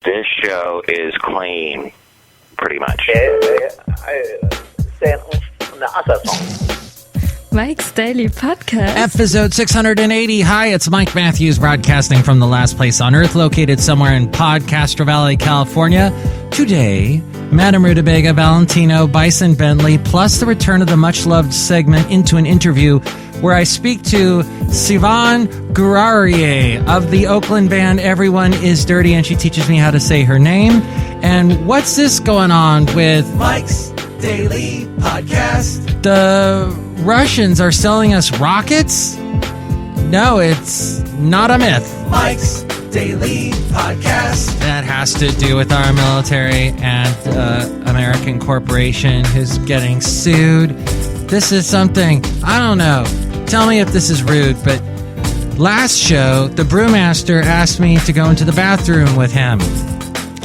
This show is clean, pretty much. Mike's Daily Podcast. Episode 680. Hi, it's Mike Matthews broadcasting from the last place on Earth, located somewhere in Podcastro Valley, California. Today, Madame Rootabega, Valentino, Bison Bentley, plus the return of the much-loved segment Into an Interview, where I speak to Sivian Gur-Arieh of the Oakland band Everyone Is Dirty, and she teaches me how to say her name. And what's this going on with Mike's Daily Podcast? The Russians are selling us rockets? No, it's not a myth. Mike's Daily Podcast. That has to do with our military and American corporation who's getting sued. This is something, I don't know. Tell me if this is rude, but last show, the brewmaster asked me to go into the bathroom with him.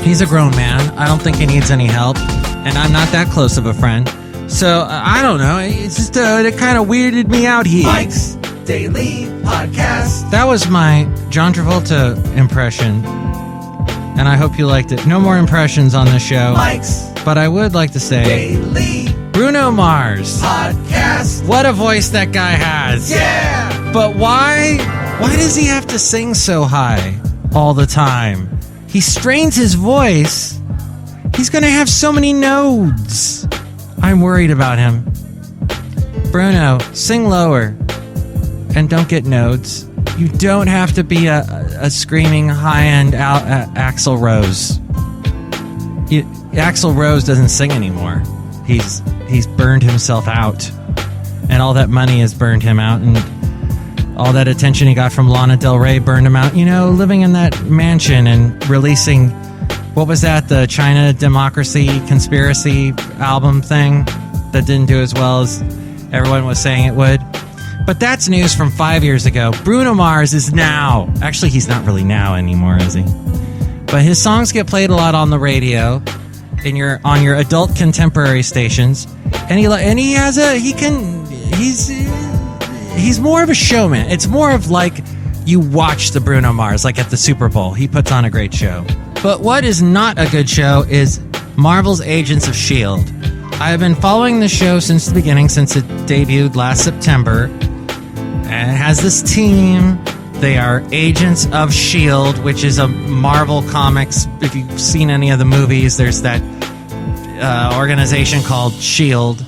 He's a grown man. I don't think he needs any help, and I'm not that close of a friend. So, I don't know. It's just, it kind of weirded me out here. Mike's Daily Podcast. That was my John Travolta impression, and I hope you liked it. No more impressions on this show. Mike's But I would like to say, Daily Bruno Mars. Podcast. What a voice that guy has. Yeah! But why does he have to sing so high all the time? He strains his voice. He's going to have so many nodes. I'm worried about him. Bruno, sing lower. And don't get nodes. You don't have to be a screaming high-end Axl Rose. Axl Rose doesn't sing anymore. He's burned himself out. And all that money has burned him out. And all that attention he got from Lana Del Rey burned him out. You know, living in that mansion and releasing, what was that, the China Democracy Conspiracy album thing that didn't do as well as everyone was saying it would. But that's news from 5 years ago. Bruno Mars is now. Actually, he's not really now anymore, is he? But his songs get played a lot on the radio, on your adult contemporary stations, and he's more of a showman. It's more of like you watch the Bruno Mars, like at the Super Bowl. He puts on a great show. But what is not a good show is Marvel's Agents of S.H.I.E.L.D. I have been following the show since the beginning, since it debuted last September. And it has this team. They are Agents of S.H.I.E.L.D., which is a Marvel Comics. If you've seen any of the movies, there's that organization called S.H.I.E.L.D.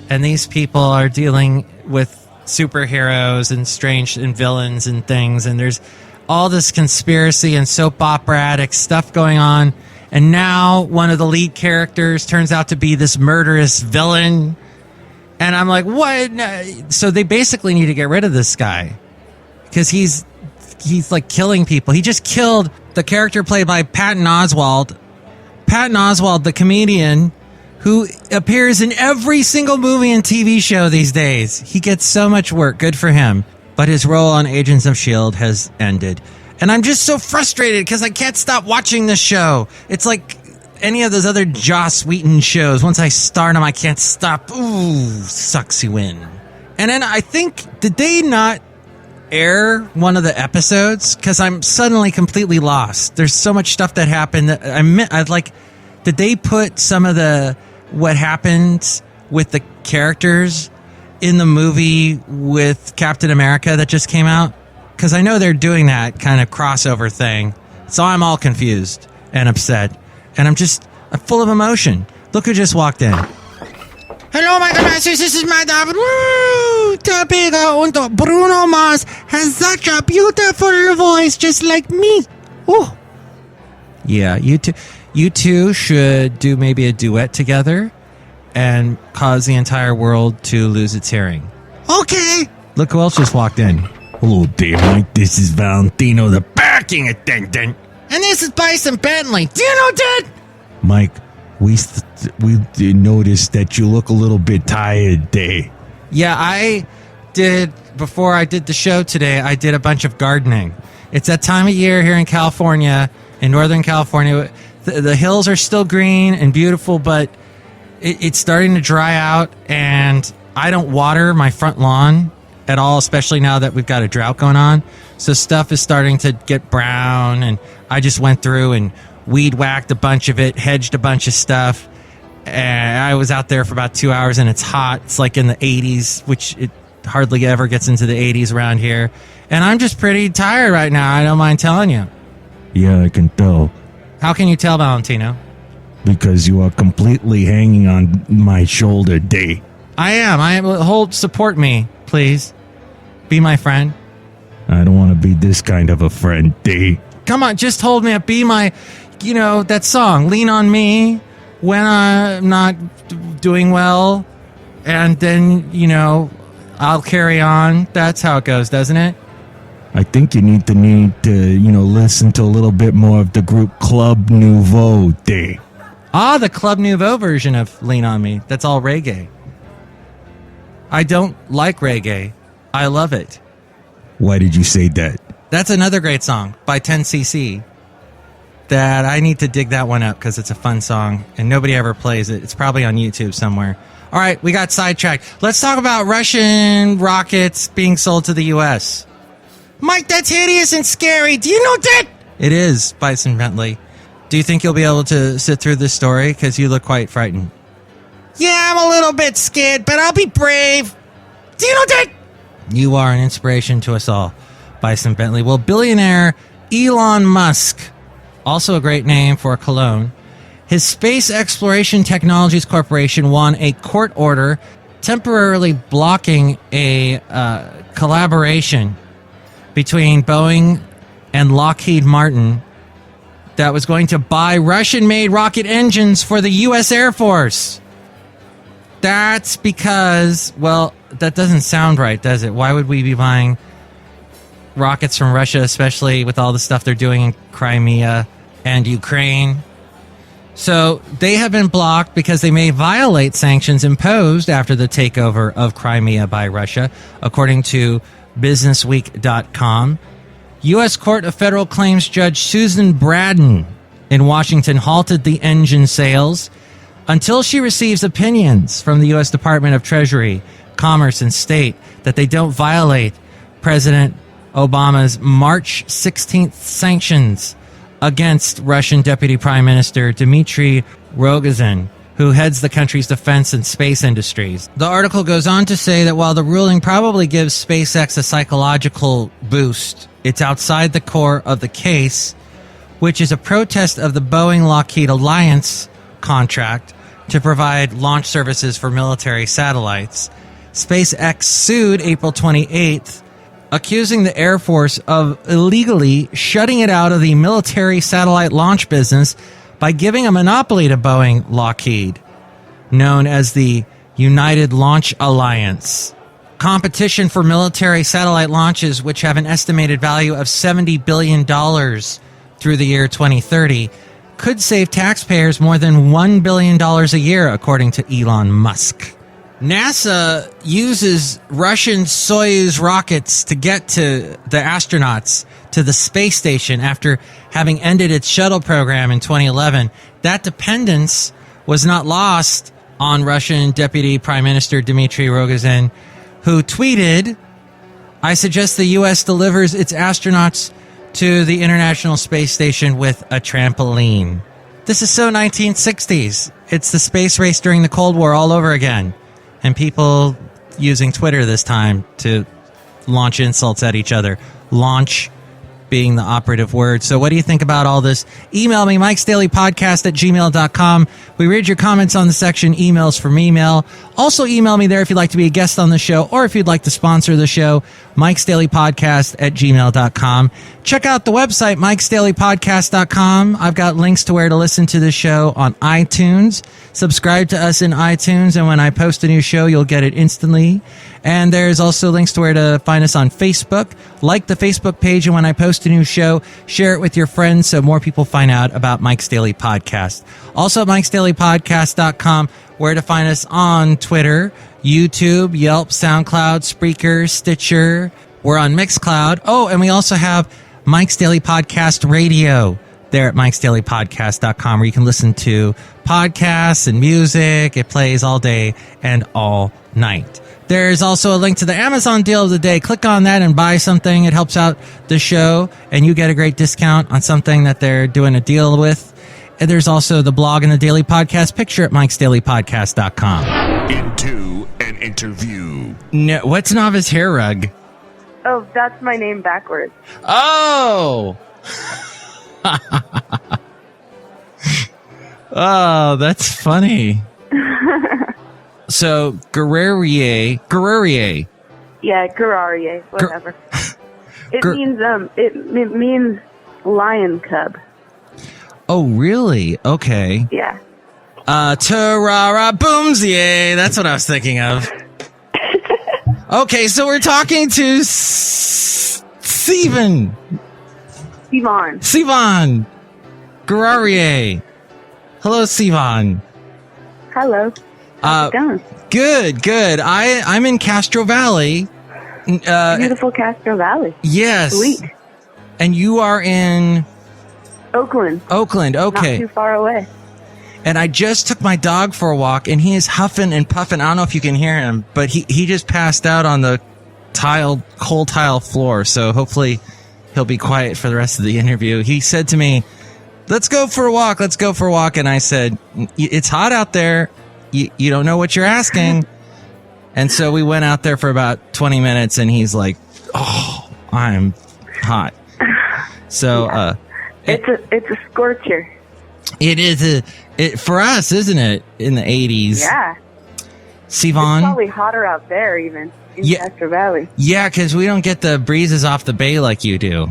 And these people are dealing with superheroes and strange and villains and things. And there's all this conspiracy and soap operatic stuff going on. And now one of the lead characters turns out to be this murderous villain. And I'm like, what? So they basically need to get rid of this guy. Because he's like killing people. He just killed the character played by Patton Oswalt. Patton Oswalt, the comedian who appears in every single movie and TV show these days. He gets so much work. Good for him. But his role on Agents of S.H.I.E.L.D. has ended. And I'm just so frustrated because I can't stop watching this show. It's like any of those other Joss Whedon shows. Once I start them, I can't stop. Ooh, sucks you in. And then I think, did they not air one of the episodes? Because I'm suddenly completely lost. There's so much stuff that happened that I'd like, did they put some of what happened with the characters in the movie with Captain America that just came out? Because I know they're doing that kind of crossover thing. So I'm all confused and upset. And I'm full of emotion. Look who just walked in. Hello, my masters. This is Madame Rootabega, and Bruno Mars has such a beautiful voice, just like me. Oh, yeah. You two should do maybe a duet together and cause the entire world to lose its hearing. Okay. Look who else just walked in. Hello there, Mike. This is Valentino, the parking attendant. And this is Bison Bentley. Do you know that? Mike, we noticed that you look a little bit tired there. Yeah, before I did the show today, I did a bunch of gardening. It's that time of year here in California, in Northern California. The hills are still green and beautiful, but it's starting to dry out, and I don't water my front lawn at all, especially now that we've got a drought going on. So stuff is starting to get brown, and I just went through and weed-whacked a bunch of it, hedged a bunch of stuff. And I was out there for about 2 hours, and it's hot. It's like in the 80s, which it hardly ever gets into the 80s around here. And I'm just pretty tired right now. I don't mind telling you. Yeah, I can tell. How can you tell, Valentino? Because you are completely hanging on my shoulder, Day. I am. Support me, please. Be my friend. I don't want to be this kind of a friend, Day. Come on, just hold me up. Be my, that song, Lean on Me, when I'm not doing well. And then, I'll carry on. That's how it goes, doesn't it? I think you need to listen to a little bit more of the group Club Nouveau, Day. Ah, the Club Nouveau version of Lean on Me. That's all reggae. I don't like reggae. I love it. Why did you say that? That's another great song by 10cc that I need to dig that one up because it's a fun song and nobody ever plays it. It's probably on YouTube somewhere. All right, we got sidetracked. Let's talk about Russian rockets being sold to the U.S. Mike, that's hideous and scary. Do you know that? It is, Bison Bentley. Do you think you'll be able to sit through this story? Because you look quite frightened. Yeah, I'm a little bit scared, but I'll be brave. Do you know that? You are an inspiration to us all, Bison Bentley. Well, billionaire Elon Musk, also a great name for a cologne, his Space Exploration Technologies Corporation won a court order temporarily blocking a collaboration between Boeing and Lockheed Martin that was going to buy Russian-made rocket engines for the U.S. Air Force. That's because, well, that doesn't sound right, does it? Why would we be buying rockets from Russia, especially with all the stuff they're doing in Crimea and Ukraine? So they have been blocked because they may violate sanctions imposed after the takeover of Crimea by Russia, according to BusinessWeek.com. U.S. Court of Federal Claims Judge Susan Braden in Washington halted the engine sales until she receives opinions from the U.S. Department of Treasury, Commerce, and State that they don't violate President Obama's March 16th sanctions against Russian Deputy Prime Minister Dmitry Rogozin, who heads the country's defense and space industries. The article goes on to say that while the ruling probably gives SpaceX a psychological boost, it's outside the core of the case, which is a protest of the Boeing-Lockheed Alliance contract to provide launch services for military satellites. SpaceX sued April 28th, accusing the Air Force of illegally shutting it out of the military satellite launch business by giving a monopoly to Boeing Lockheed, known as the United Launch Alliance. Competition for military satellite launches, which have an estimated value of $70 billion through the year 2030, could save taxpayers more than $1 billion a year, according to Elon Musk. NASA uses Russian Soyuz rockets to get to the astronauts to the space station after having ended its shuttle program in 2011. That dependence was not lost on Russian Deputy Prime Minister Dmitry Rogozin, who tweeted, "I suggest the U.S. delivers its astronauts to the International Space Station with a trampoline." This is so 1960s. It's the space race during the Cold War all over again. And people using Twitter this time to launch insults at each other. Launch being the operative word. So what do you think about all this? Email me, mikesdailypodcast@gmail.com. We read your comments on the section emails from email. Also email me there if you'd like to be a guest on the show or if you'd like to sponsor the show, mikesdailypodcast@gmail.com. Check out the website, mikesdailypodcast.com. I've got links to where to listen to the show on iTunes. Subscribe to us in iTunes, and when I post a new show, you'll get it instantly. And there's also links to where to find us on Facebook. Like the Facebook page, and when I post a new show, share it with your friends so more people find out about Mike's Daily Podcast. Also, mikesdailypodcast.com, where to find us on Twitter, YouTube, Yelp, SoundCloud, Spreaker, Stitcher. We're on Mixcloud. Oh, and we also have Mike's Daily Podcast Radio there at mikesdailypodcast.com, where you can listen to podcasts and music. It plays all day and all night. There's also a link to the Amazon deal of the day. Click on that and buy something. It helps out the show, and you get a great discount on something that they're doing a deal with. And there's also the blog and the daily podcast picture at MIKEs-DAILY-PODCAST.com. Into an interview. No, what's Nava's hair rug? Oh, that's my name backwards. Oh! Oh, that's funny. So, Gur-Arieh. Yeah, Gur-Arieh, whatever. It means lion cub. Oh, really? Okay. Yeah. Tarara boomsie. That's what I was thinking of. Okay, so we're talking to Sivian Gur-Arieh. Hello, Sivian. Hello. How's it going? Good. I'm in Castro Valley. Beautiful Castro Valley. Yes. Sweet. And you are in Oakland. Okay. Not too far away. And I just took my dog for a walk, and he is huffing and puffing. I don't know if you can hear him, but he just passed out on the cold tile floor. So hopefully he'll be quiet for the rest of the interview. He said to me, let's go for a walk. And I said, it's hot out there. You don't know what you're asking. And so we went out there for about 20 minutes, and he's like, oh, I'm hot. So, yeah. It's a scorcher. It is for us, isn't it? In the 80s. Yeah. Sivian? It's probably hotter out there even in Castro Valley. Yeah, because we don't get the breezes off the bay like you do.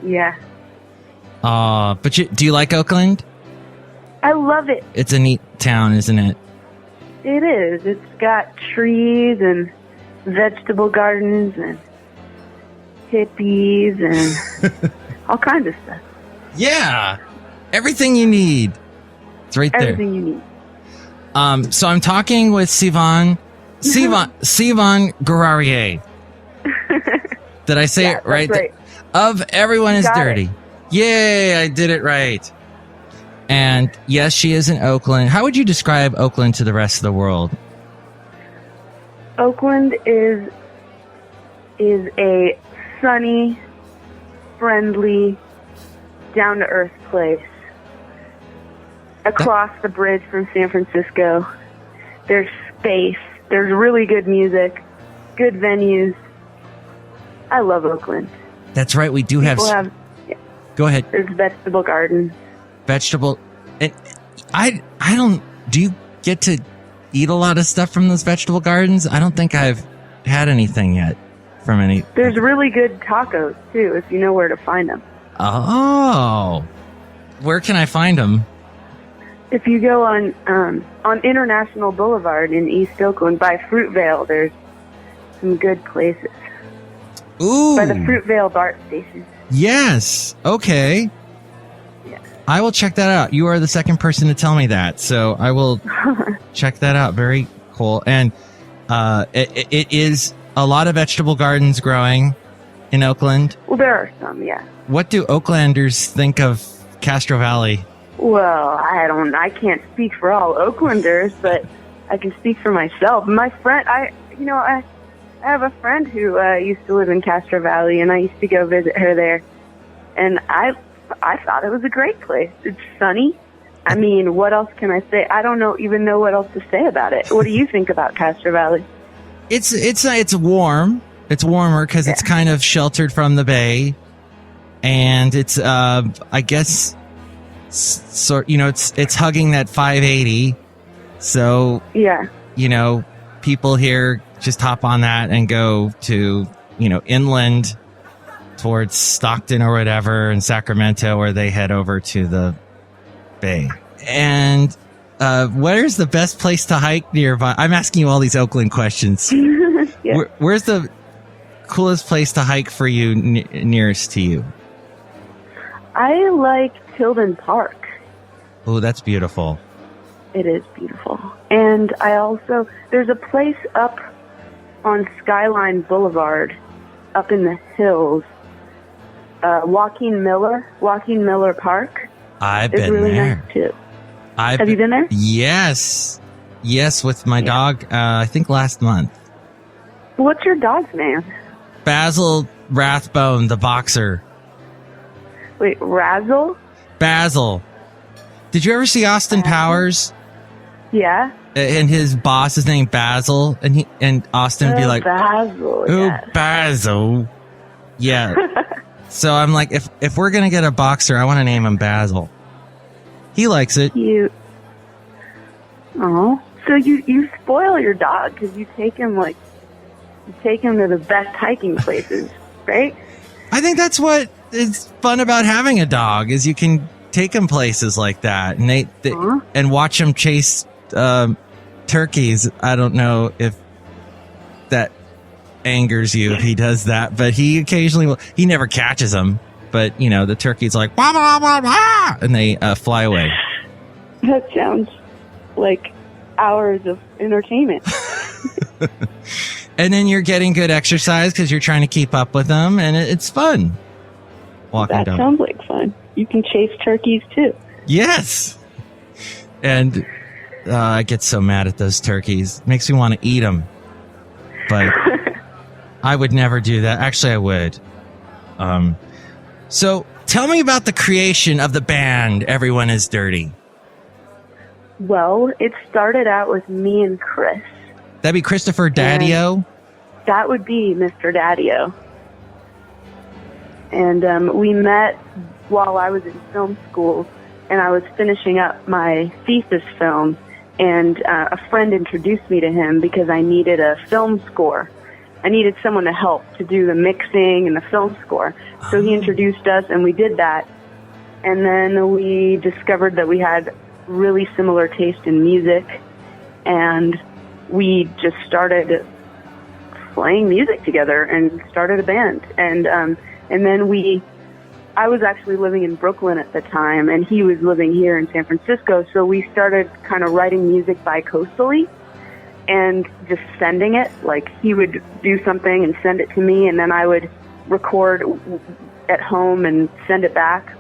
Yeah. But do you like Oakland? I love it. It's a neat town, isn't it? It is. It's got trees and vegetable gardens and hippies and all kinds of stuff. Yeah. Everything you need. It's right there. Everything you need. So I'm talking with Sivian Gur-Arieh. Did I say it right? Right. Of Everyone is Dirty. It. Yay, I did it right. And yes, she is in Oakland. How would you describe Oakland to the rest of the world? Oakland is a sunny, friendly, down-to-earth place. Across the bridge from San Francisco, there's space. There's really good music, good venues. I love Oakland. That's right. We do have. Go ahead. There's vegetable gardens. And I don't. Do you get to eat a lot of stuff from those vegetable gardens? I don't think I've had anything yet from any. There's really good tacos too, if you know where to find them. Oh, where can I find them? If you go on International Boulevard in East Oakland by Fruitvale, there's some good places. Ooh. By the Fruitvale BART station. Yes. Okay. Yeah. I will check that out. You are the second person to tell me that, so I will check that out. Very cool. And it is a lot of vegetable gardens growing in Oakland. Well, there are some, yeah. What do Oaklanders think of Castro Valley? Well, I can't speak for all Oaklanders, but I can speak for myself. My friend, I have a friend who used to live in Castro Valley, and I used to go visit her there. And I thought it was a great place. It's sunny. I mean, what else can I say? I don't even know what else to say about it. What do you think about Castro Valley? It's warm. It's warmer because it's kind of sheltered from the bay, and it's I guess it's hugging that 580. So yeah, people here just hop on that and go to inland towards Stockton or whatever, and Sacramento, where they head over to the bay. And where's the best place to hike nearby? I'm asking you all these Oakland questions. Yeah. Where's the coolest place to hike for you nearest to you? I like Tilden Park. Oh, that's beautiful. It is beautiful. And there's a place up on Skyline Boulevard, up in the hills, Joaquin Miller Park. I've is been really there. Nice too. Have you been there? Yes, with my dog. I think last month. What's your dog's name? Basil Rathbone, the boxer. Wait, Razzle? Basil. Did you ever see Austin Powers? Yeah. And his boss is named Basil, and Austin would be like, Basil. "Oh, Yes. Basil." Yeah. So I'm like, if we're gonna get a boxer, I want to name him Basil. He likes it. Oh, so you spoil your dog because you take him to the best hiking places, right? I think that's what is fun about having a dog is you can take him places like that, and and watch him chase turkeys. I don't know if that angers you if he does that, but he occasionally will. He never catches them, but the turkey's like blah, blah, blah, blah, and they fly away. That sounds like hours of entertainment. And then you're getting good exercise because you're trying to keep up with them, and it's fun. Walking down. Sounds like fun. You can chase turkeys too. Yes. And I get so mad at those turkeys. Makes me want to eat them. But I would never do that. Actually, I would. So tell me about the creation of the band Everyone is Dirty. Well, it started out with me and Chris. That'd be Christopher Daddio? That would be Mr. Daddio. And we met while I was in film school, and I was finishing up my thesis film, and a friend introduced me to him because I needed a film score. I needed someone to help to do the mixing and the film score. So he introduced us, and we did that. And then we discovered that we had really similar taste in music, and we just started playing music together and started a band. And then I was actually living in Brooklyn at the time, and he was living here in San Francisco, so we started kind of writing music bi-coastally and just sending it. Like, he would do something and send it to me, and then I would record at home and send it back.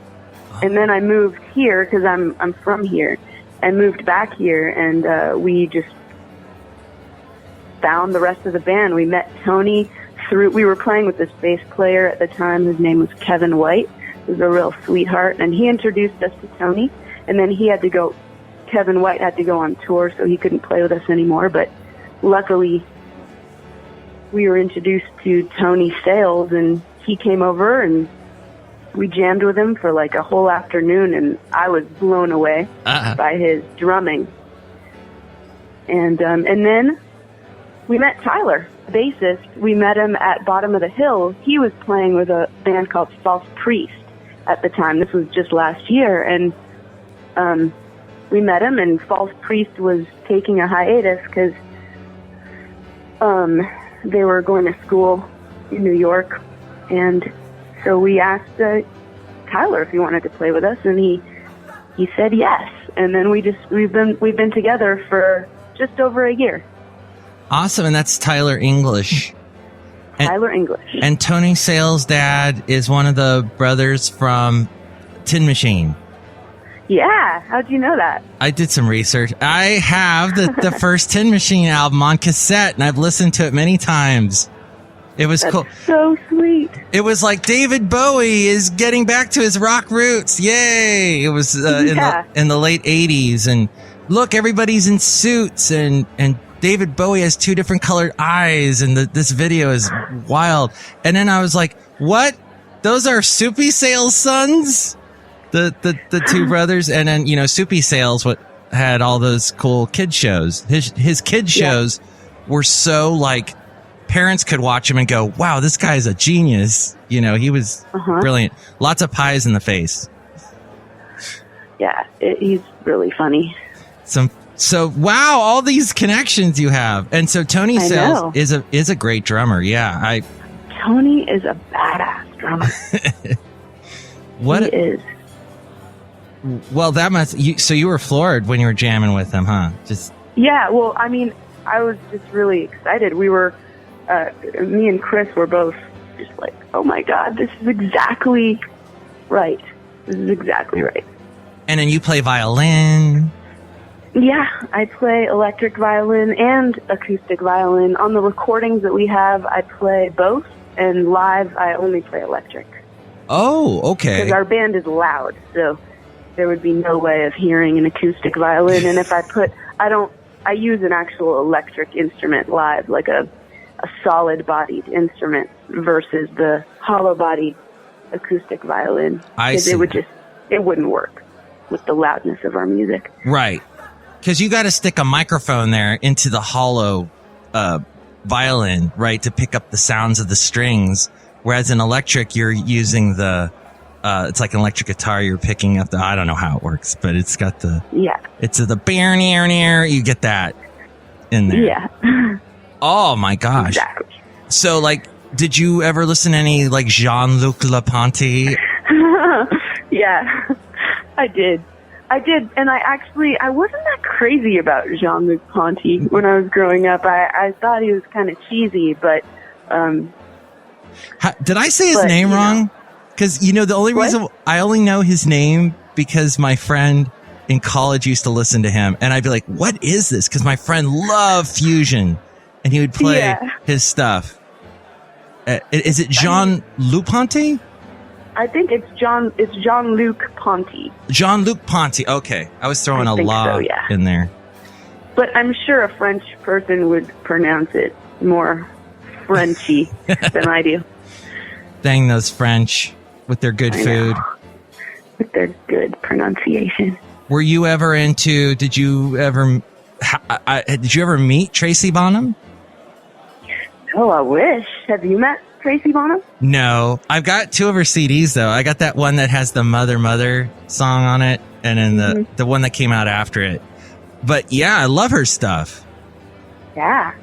And then I moved here because I'm from here, and moved back here, and we just found the rest of the band. We met Tony we were playing with this bass player at the time. His name was Kevin White. He was a real sweetheart, and he introduced us to Tony, and then Kevin White had to go on tour, so he couldn't play with us anymore, but luckily we were introduced to Tony Sales, and he came over, and we jammed with him for like a whole afternoon, and I was blown away by his drumming. And then we met Tyler, bassist. We met him at Bottom of the Hill. He was playing with a band called False Priest at the time. This was just last year, and we met him, and False Priest was taking a hiatus because they were going to school in New York, and so we asked Tyler if he wanted to play with us, and he said yes. And then we've been together for just over a year. Awesome, and that's Tyler English. Tyler English. And Tony Sales' dad is one of the brothers from Tin Machine. Yeah, how'd you know that? I did some research. I have the first Tin Machine album on cassette, and I've listened to it many times. It was cool. So sweet. It was like David Bowie is getting back to his rock roots. Yay! It was in the late 80s, and look, everybody's in suits, and David Bowie has two different colored eyes, and this video is wild. And then I was like, what? Those are Soupy Sales' sons? The two brothers? And then, Soupy Sales had all those cool kid shows. His kid shows were so, like, parents could watch him and go, wow, this guy's a genius. He was brilliant. Lots of pies in the face. Yeah, he's really funny. So wow, all these connections you have, and so Tony Sales is a great drummer. Yeah, Tony is a badass drummer. What he is. Well, that must. So you were floored when you were jamming with them, huh? Yeah. Well, I mean, I was just really excited. We were, me and Chris were both just like, oh my God, this is exactly right. This is exactly right. And then you play violin. Yeah, I play electric violin and acoustic violin. On the recordings that we have, I play both, and live, I only play electric. Oh, okay. Because our band is loud, so there would be no way of hearing an acoustic violin. And if I use an actual electric instrument live, like a solid-bodied instrument versus the hollow-bodied acoustic violin. I see. It wouldn't work with the loudness of our music. Right. Because you got to stick a microphone there into the hollow violin, right, to pick up the sounds of the strings. Whereas in electric, you're using it's like an electric guitar. You're picking up I don't know how it works, but it's got it's the bear near. You get that in there. Yeah. Oh my gosh. Exactly. So like, did you ever listen to any like Jean-Luc Ponty? Yeah, I did. And I wasn't that crazy about Jean-Luc Ponty when I was growing up. I thought he was kind of cheesy, but... did I say his name wrong? Because, the only reason I only know his name because my friend in college used to listen to him, and I'd be like, what is this? Because my friend loved fusion, and he would play his stuff. Is it Jean-Luc Ponty? I think it's Jean-Luc Ponty. Jean-Luc Ponty. Okay. I was throwing a law in there. But I'm sure a French person would pronounce it more Frenchy than I do. Dang those French with their good food. With their good pronunciation. Were you ever did you ever meet Tracy Bonham? Oh, I wish. Have you met Tracy Bonham? No. I've got 2 of her CDs, though. I got that one that has the Mother song on it, and then the one that came out after it. But, yeah, I love her stuff. Yeah.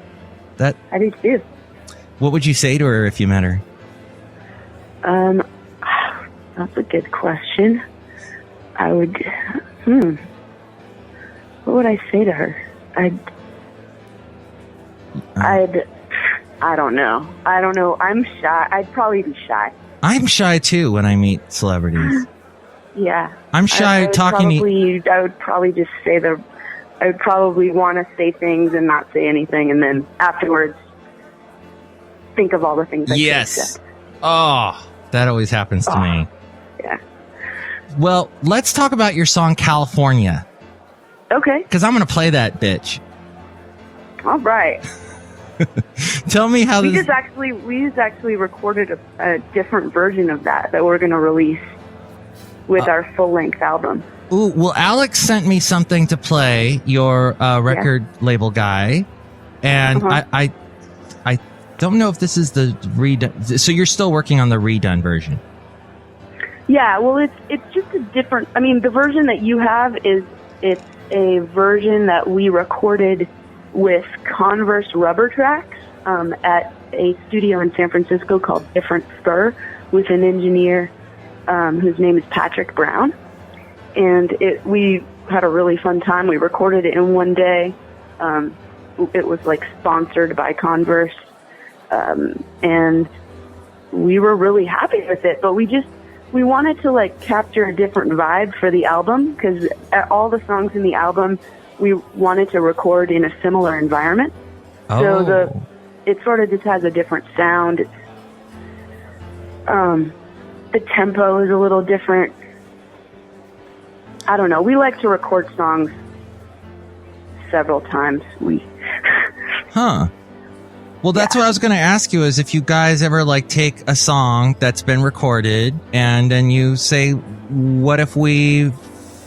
I do, too. What would you say to her if you met her? That's a good question. I would... What would I say to her? I don't know. I'm shy. I'd probably be shy. I'm shy too when I meet celebrities. Yeah. I'm shy talking to you. I would probably just say I would probably want to say things and not say anything, and then afterwards think of all the things I could have said. Oh, that always happens to me. Yeah. Well, let's talk about your song California. Okay. Because I'm going to play that bitch. All right. Tell me how we just actually recorded a different version of that we're going to release with our full-length album. Ooh, well, Alex sent me something to play, your record label guy, and I don't know if this is the redone. So you're still working on the redone version? Yeah, well, it's just a different. I mean, the version that you have it's a version that we recorded with Converse rubber tracks at a studio in San Francisco called Different Spur with an engineer whose name is Patrick Brown. And we had a really fun time. We recorded it in one day. It was like sponsored by Converse. And we were really happy with it, but we wanted to like capture a different vibe for the album because all the songs in the album we wanted to record in a similar environment. Oh. So it sort of just has a different sound. It's, the tempo is a little different. I don't know. We like to record songs several times. Huh. Well, that's what I was going to ask you is if you guys ever like take a song that's been recorded and then you say, what if we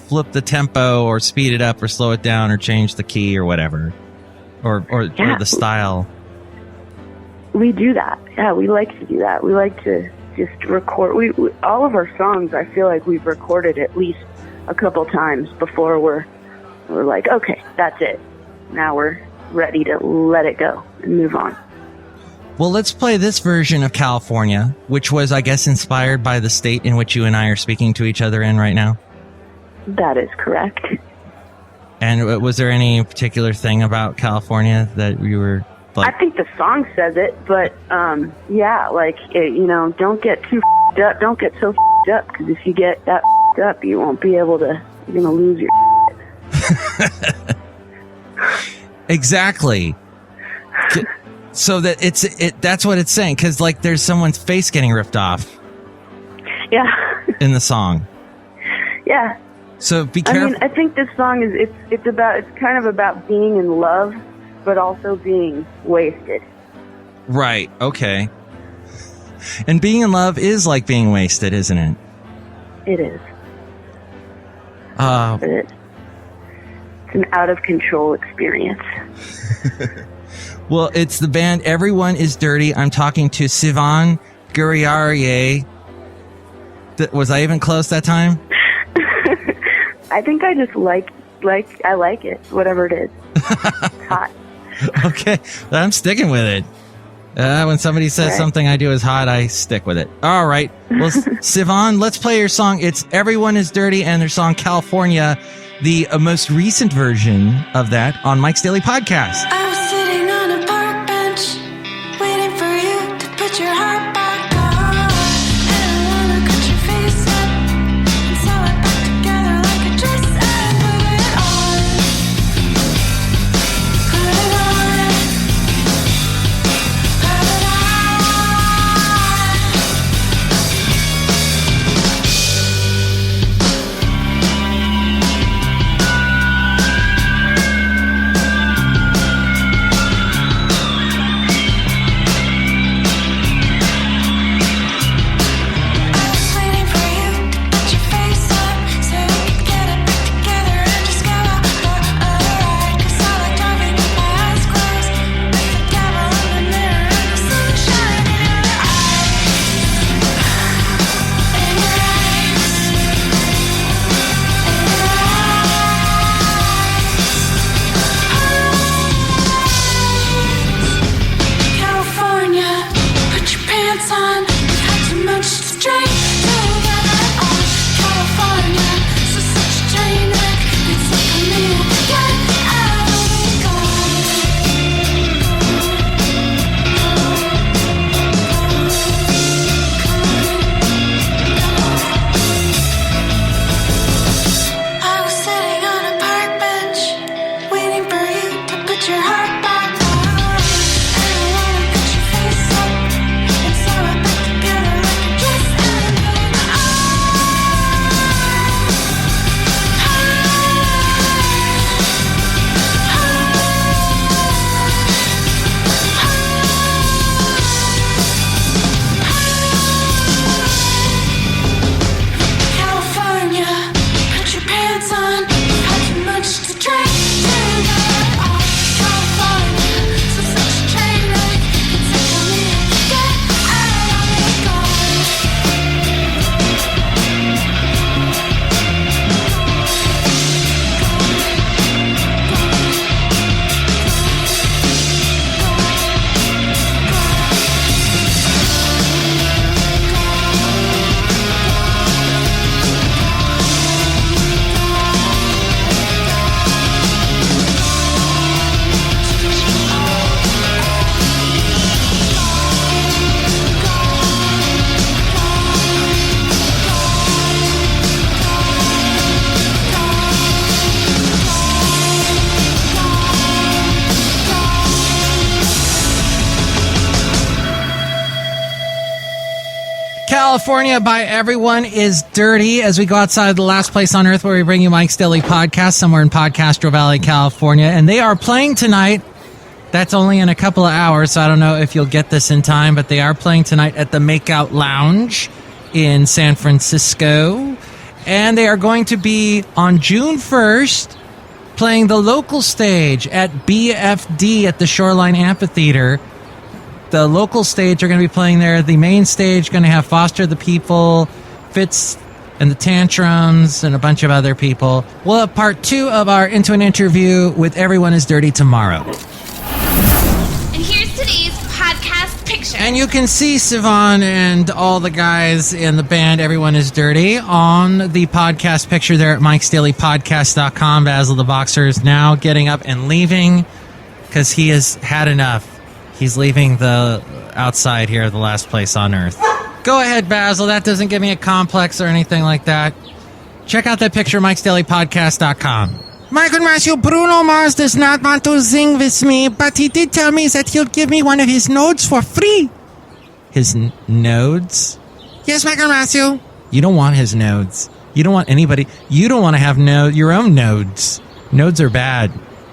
flip the tempo or speed it up or slow it down or change the key or whatever, or the style? We do that. Yeah, we like to do that. We like to just record. We all of our songs, I feel like we've recorded at least a couple times before we're like, okay, that's it. Now we're ready to let it go and move on. Well, let's play this version of California, which was, I guess, inspired by the state in which you and I are speaking to each other in right now. That is correct. And was there any particular thing about California that you were like... I think the song says it, but yeah, like, don't get too up. Don't get so up, because if you get that up, you won't be able to, you're going to lose your Exactly. So that that's what it's saying, because like there's someone's face getting ripped off. Yeah. In the song. Yeah. So be I careful. mean, I think this song is it's kind of about being in love, but also being wasted. Right. Okay. And being in love is like being wasted, isn't it? It is. It's an out of control experience. Well, it's the band Everyone Is Dirty. I'm talking to Sivian Gur-Arieh. Was I even close that time? I think I just like I like it, whatever it is. It's hot. Okay, I'm sticking with it. When somebody says something I do is hot, I stick with it. All right. Well, Sivian, let's play your song. It's Everyone Is Dirty and their song California, the most recent version of that on Mike's Daily Podcast. I was sitting on a park bench, waiting for you to put your heart back on. And I wanna cut your face up and sew it back together like a dress and put it on. Put it on. Put it on. California by Everyone Is Dirty as we go outside the last place on earth where we bring you Mike's Daily Podcast somewhere in Podcastro Valley, California. And they are playing tonight. That's only in a couple of hours, so I don't know if you'll get this in time, but they are playing tonight at the Makeout Lounge in San Francisco. And they are going to be on June 1st playing the local stage at BFD at the Shoreline Amphitheater. The local stage are going to be playing there. The main stage going to have Foster the People, Fitz and the Tantrums, and a bunch of other people. We'll have part 2 of our Into an Interview with Everyone Is Dirty tomorrow. And here's today's podcast picture. And you can see Sivian and all the guys in the band Everyone Is Dirty on the podcast picture there at MIKEs-DAILY-PODCAST.com. Basil the Boxer is now getting up and leaving because he has had enough. He's leaving the outside here, the last place on earth. Go ahead, Basil. That doesn't give me a complex or anything like that. Check out that picture, MIKEs-DAILY-PODCAST.com. Michael Matthew, Bruno Mars does not want to sing with me, but he did tell me that he'll give me one of his nodes for free. His nodes? Yes, Michael Matthew. You don't want his nodes. You don't want anybody. You don't want to have your own nodes. Nodes are bad.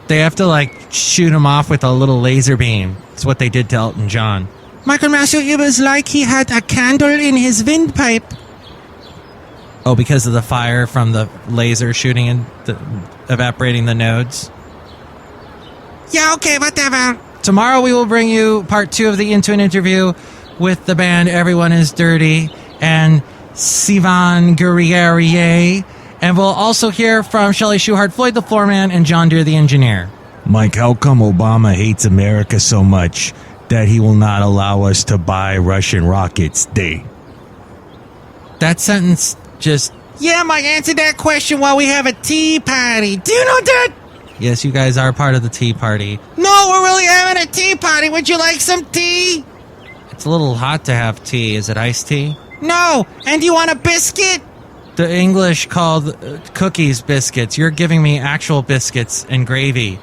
They have to like shoot them off with a little laser beam. It's what they did to Elton John. Michael Matthew, it was like he had a candle in his windpipe. Oh, because of the fire from the laser shooting and evaporating the nodes? Yeah, okay, whatever. Tomorrow we will bring you part 2 of the Into an Interview with the band Everyone is Dirty and Sivian Gur-Arieh. And we'll also hear from Chely Shoehart, Floyd the Floorman, and John Deere the Engineer. Mike, how come Obama hates America so much that he will not allow us to buy Russian rockets? That sentence just... Yeah, Mike, answer that question while we have a tea party. Do you know that? Yes, you guys are part of the tea party. No, we're really having a tea party. Would you like some tea? It's a little hot to have tea. Is it iced tea? No. And you want a biscuit? The English called cookies biscuits. You're giving me actual biscuits and gravy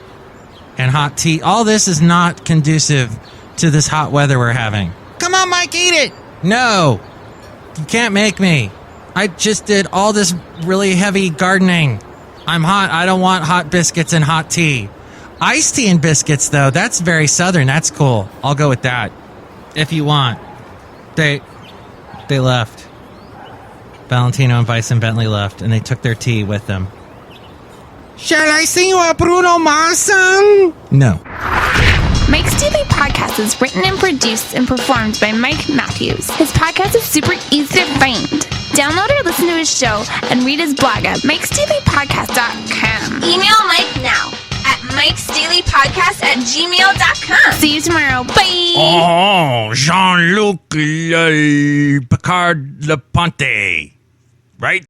and hot tea. All this is not conducive to this hot weather we're having. Come on, Mike, eat it. No. You can't make me. I just did all this really heavy gardening. I'm hot. I don't want hot biscuits and hot tea. Iced tea and biscuits, though, that's very southern. That's cool. I'll go with that. If you want. They left. Valentino and Bison Bentley left, and they took their tea with them. Shall I sing you a Bruno Mars song? No. Mike's Daily Podcast is written and produced and performed by Mike Matthews. His podcast is super easy to find. Download or listen to his show and read his blog at MIKEs-DAILY-PODCAST.com. Email Mike now at MIKES-DAILY-PODCAST@gmail.com. See you tomorrow. Bye. Oh, Jean-Luc Picard Leponte. Right?